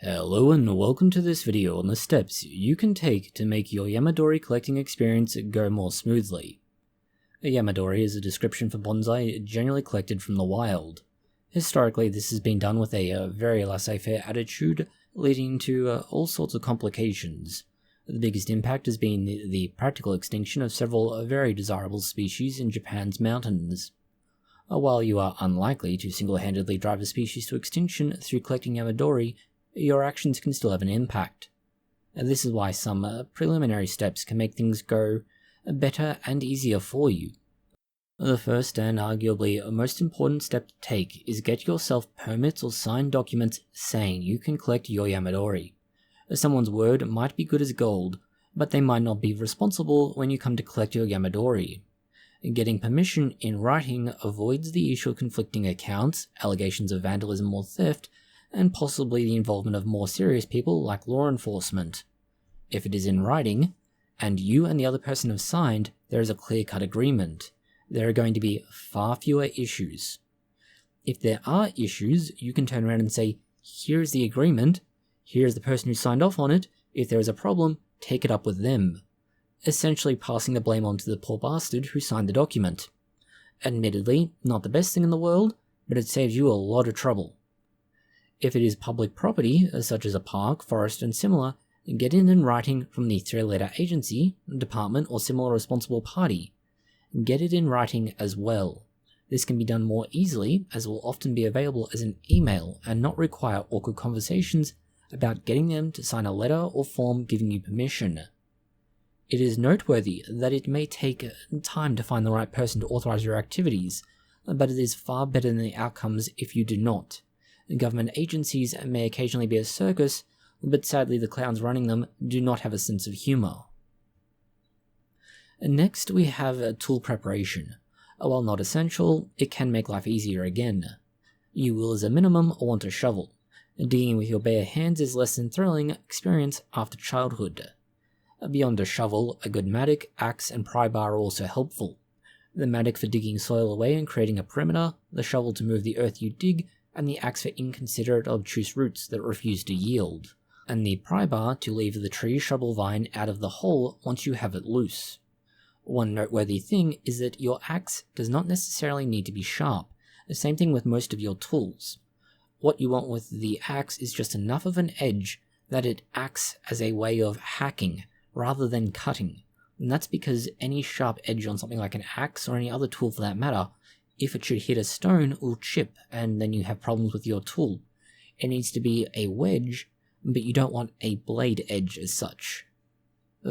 Hello and welcome to this video on the steps you can take to make your yamadori collecting experience go more smoothly. A yamadori is a description for bonsai generally collected from the wild. Historically, this has been done with a very laissez-faire attitude, leading to all sorts of complications. The biggest impact has been the practical extinction of several very desirable species in Japan's mountains. While you are unlikely to single-handedly drive a species to extinction through collecting yamadori, your actions can still have an impact. And this is why some preliminary steps can make things go better and easier for you. The first and arguably most important step to take is get yourself permits or signed documents saying you can collect your yamadori. Someone's word might be good as gold, but they might not be responsible when you come to collect your yamadori. Getting permission in writing avoids the issue of conflicting accounts, allegations of vandalism or theft, and possibly the involvement of more serious people like law enforcement. If it is in writing, and you and the other person have signed, there is a clear-cut agreement. There are going to be far fewer issues. If there are issues, you can turn around and say, here's the agreement, here's the person who signed off on it, if there is a problem, take it up with them. Essentially passing the blame on to the poor bastard who signed the document. Admittedly, not the best thing in the world, but it saves you a lot of trouble. If it is public property, such as a park, forest and similar, get it in writing from the three-letter agency, department or similar responsible party. Get it in writing as well. This can be done more easily as it will often be available as an email and not require awkward conversations about getting them to sign a letter or form giving you permission. It is noteworthy that it may take time to find the right person to authorize your activities, but it is far better than the outcomes if you do not. Government agencies may occasionally be a circus, but sadly the clowns running them do not have a sense of humor. Next, we have tool preparation. While not essential, it can make life easier again. You will as a minimum want a shovel. Digging with your bare hands is less than thrilling experience after childhood. Beyond a shovel, a good mattock, axe and pry bar are also helpful. The mattock for digging soil away and creating a perimeter, the shovel to move the earth you dig, and the axe for inconsiderate obtuse roots that refuse to yield, and the pry bar to leave the tree shrubble vine out of the hole once you have it loose. One noteworthy thing is that your axe does not necessarily need to be sharp, the same thing with most of your tools. What you want with the axe is just enough of an edge that it acts as a way of hacking rather than cutting, and that's because any sharp edge on something like an axe or any other tool for that matter, if it should hit a stone, will chip, and then you have problems with your tool. It needs to be a wedge, but you don't want a blade edge as such.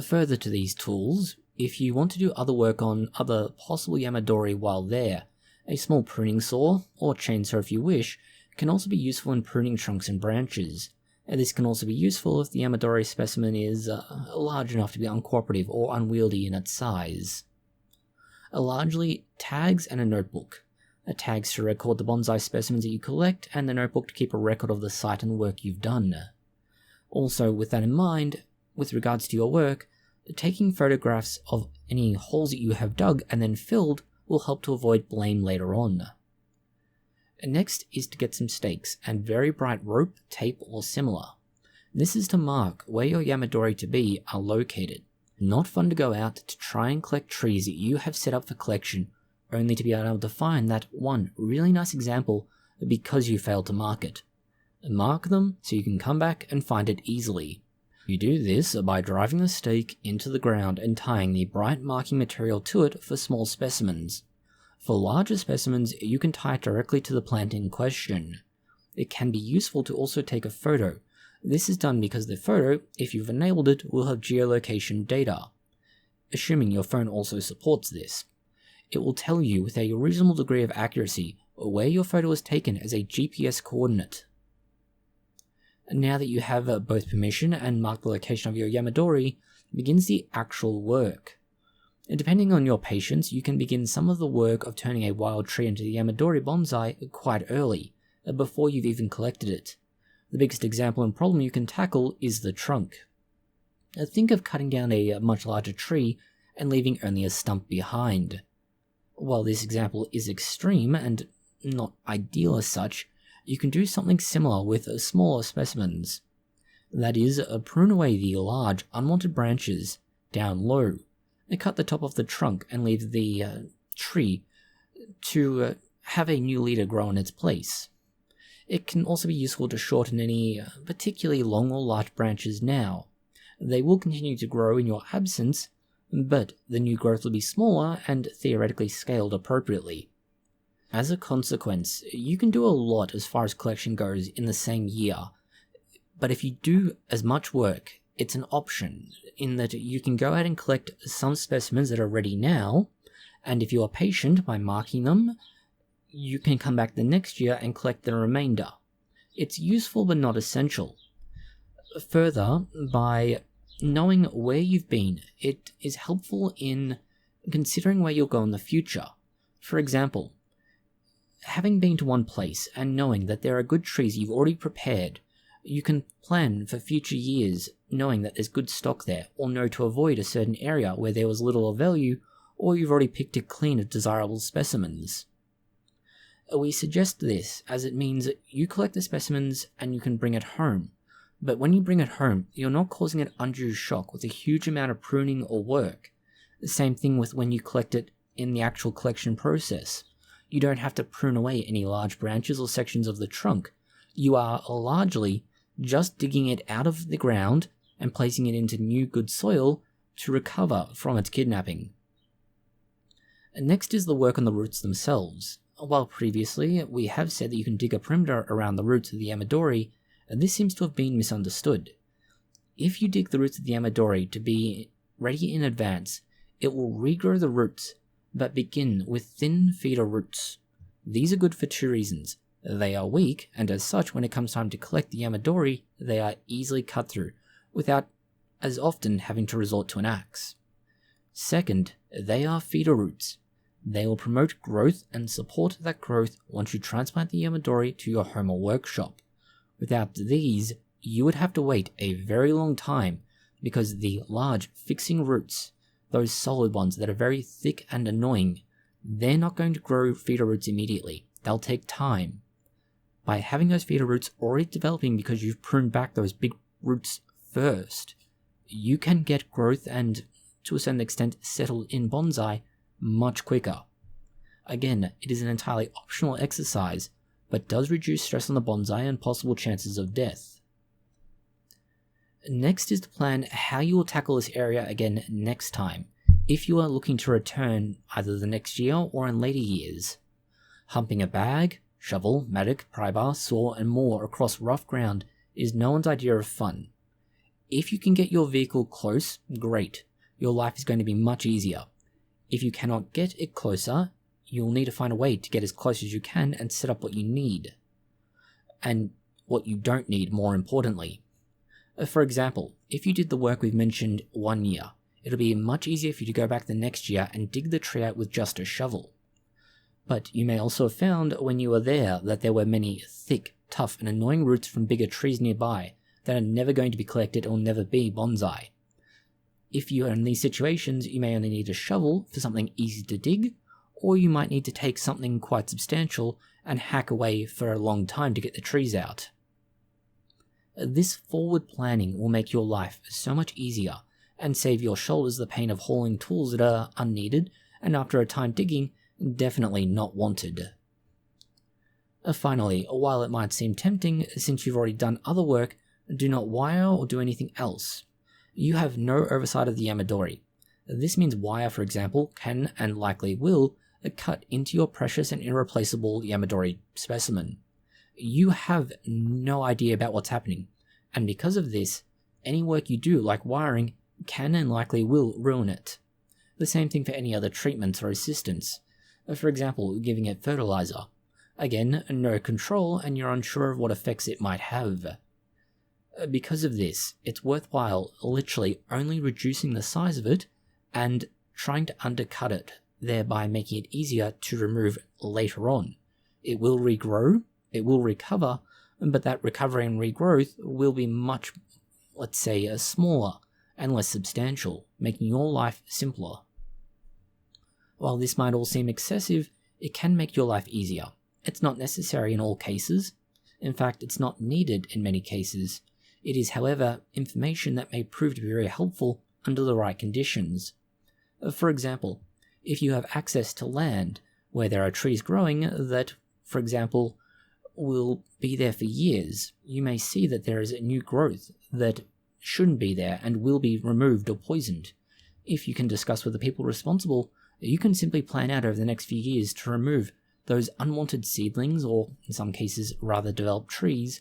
Further to these tools, if you want to do other work on other possible yamadori while there, a small pruning saw, or chainsaw if you wish, can also be useful in pruning trunks and branches. This can also be useful if the yamadori specimen is large enough to be uncooperative or unwieldy in its size. Largely, tags and a notebook. Tags to record the bonsai specimens that you collect, and the notebook to keep a record of the site and work you've done. Also, with that in mind, with regards to your work, taking photographs of any holes that you have dug and then filled will help to avoid blame later on. Next is to get some stakes and very bright rope, tape or similar. This is to mark where your yamadori to be are located. Not fun to go out to try and collect trees that you have set up for collection, only to be unable to find that one really nice example because you failed to mark it. Mark them so you can come back and find it easily. You do this by driving the stake into the ground and tying the bright marking material to it for small specimens. For larger specimens, you can tie it directly to the plant in question. It can be useful to also take a photo. This is done because the photo, if you've enabled it, will have geolocation data. Assuming your phone also supports this. It will tell you with a reasonable degree of accuracy where your photo was taken as a GPS coordinate. Now that you have both permission and marked the location of your yamadori, begins the actual work. Depending on your patience, you can begin some of the work of turning a wild tree into the yamadori bonsai quite early, before you've even collected it. The biggest example and problem you can tackle is the trunk. Think of cutting down a much larger tree and leaving only a stump behind. While this example is extreme and not ideal as such, you can do something similar with smaller specimens. That is, prune away the large, unwanted branches down low, and cut the top of the trunk and leave the tree to have a new leader grow in its place. It can also be useful to shorten any particularly long or large branches now. They will continue to grow in your absence, but the new growth will be smaller and theoretically scaled appropriately. As a consequence, you can do a lot as far as collection goes in the same year, but if you do as much work, it's an option in that you can go ahead and collect some specimens that are ready now, and if you are patient by marking them, you can come back the next year and collect the remainder. It's useful but not essential. Further, by knowing where you've been, it is helpful in considering where you'll go in the future. For example, having been to one place and knowing that there are good trees you've already prepared, you can plan for future years knowing that there's good stock there, or know to avoid a certain area where there was little of value, or you've already picked it clean of desirable specimens. We suggest this as it means you collect the specimens and you can bring it home, but when you bring it home, you're not causing an undue shock with a huge amount of pruning or work. The same thing with when you collect it in the actual collection process. You don't have to prune away any large branches or sections of the trunk. You are largely just digging it out of the ground and placing it into new good soil to recover from its kidnapping. Next is the work on the roots themselves. While previously we have said that you can dig a perimeter around the roots of the yamadori, this seems to have been misunderstood. If you dig the roots of the yamadori to be ready in advance, it will regrow the roots, but begin with thin feeder roots. These are good for two reasons. They are weak, and as such, when it comes time to collect the yamadori, they are easily cut through, without as often having to resort to an axe. Second, they are feeder roots. They will promote growth and support that growth once you transplant the yamadori to your home or workshop. Without these, you would have to wait a very long time, because the large fixing roots, those solid ones that are very thick and annoying, they're not going to grow feeder roots immediately. They'll take time. By having those feeder roots already developing because you've pruned back those big roots first, you can get growth and, to a certain extent, settle in bonsai much quicker. Again, it is an entirely optional exercise, but does reduce stress on the bonsai and possible chances of death. Next is to plan how you will tackle this area again next time, if you are looking to return either the next year or in later years. Humping a bag, shovel, mattock, pry bar, saw, and more across rough ground is no one's idea of fun. If you can get your vehicle close, great. Your life is going to be much easier. If you cannot get it closer, you'll need to find a way to get as close as you can and set up what you need. And what you don't need, more importantly. For example, if you did the work we've mentioned 1 year, it'll be much easier for you to go back the next year and dig the tree out with just a shovel. But you may also have found when you were there that there were many thick, tough, and annoying roots from bigger trees nearby that are never going to be collected or never be bonsai. If you are in these situations, you may only need a shovel for something easy to dig, or you might need to take something quite substantial and hack away for a long time to get the trees out. This forward planning will make your life so much easier and save your shoulders the pain of hauling tools that are unneeded and after a time digging, definitely not wanted. Finally, while it might seem tempting, since you've already done other work, do not wire or do anything else. You have no oversight of the yamadori. This means wire, for example, can and likely will cut into your precious and irreplaceable yamadori specimen. You have no idea about what's happening, and because of this, any work you do, like wiring, can and likely will ruin it. The same thing for any other treatments or assistance. For example, giving it fertilizer. Again, no control, and you're unsure of what effects it might have. Because of this, it's worthwhile literally only reducing the size of it and trying to undercut it, thereby making it easier to remove later on. It will regrow, it will recover, but that recovery and regrowth will be much, let's say, smaller and less substantial, making your life simpler. While this might all seem excessive, it can make your life easier. It's not necessary in all cases. In fact, it's not needed in many cases. It is, however, information that may prove to be very helpful under the right conditions. For example, if you have access to land where there are trees growing that, for example, will be there for years, you may see that there is a new growth that shouldn't be there and will be removed or poisoned. If you can discuss with the people responsible, you can simply plan out over the next few years to remove those unwanted seedlings, or in some cases rather developed trees,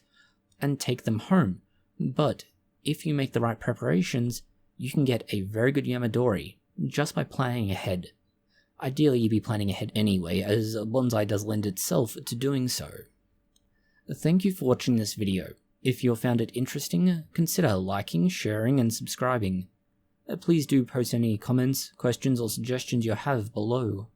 and take them home. But if you make the right preparations, you can get a very good yamadori just by planning ahead. Ideally, you'd be planning ahead anyway, as bonsai does lend itself to doing so. Thank you for watching this video. If you found it interesting, consider liking, sharing, and subscribing. Please do post any comments, questions, or suggestions you have below.